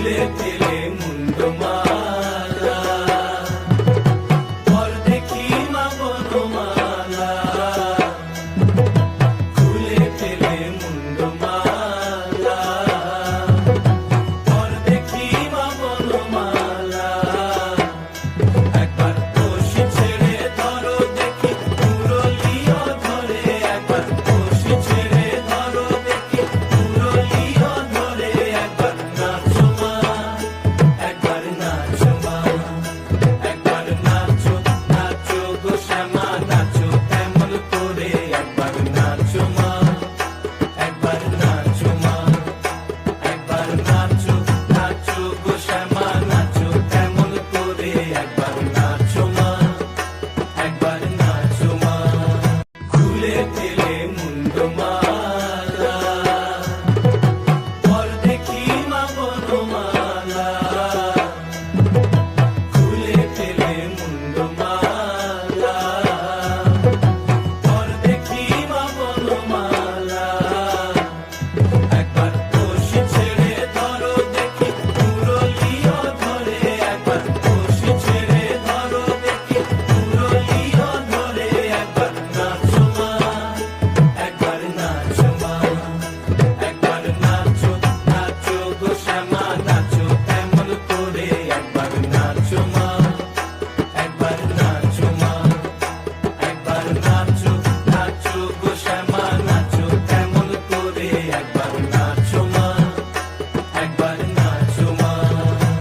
খুলে ফেলে মুন্ডমালা, পর দেখি মা বনমালা, খুলে ফেলে মুন্ডমালা, পর দেখি মা বনমালা। একবার কষি ছেড়ে ধরো দেখি মুরলিও ধরে, একবার কষি ছেড়ে ধরো দেখি মুরলিও ধরে। একবার নাচো মা, একবার নাচো মা, একবার নাচো নাচো গো শ্যামা নাচো এমন করে। একবার নাচো মা, একবার নাচো মা, একবার নাচো নাচো গো শ্যামা নাচো এমন করে। একবার নাচো মা, একবার নাচো মা, খুলে ফেলে মুন্ডমালা, পর দেখি মা বনমালা।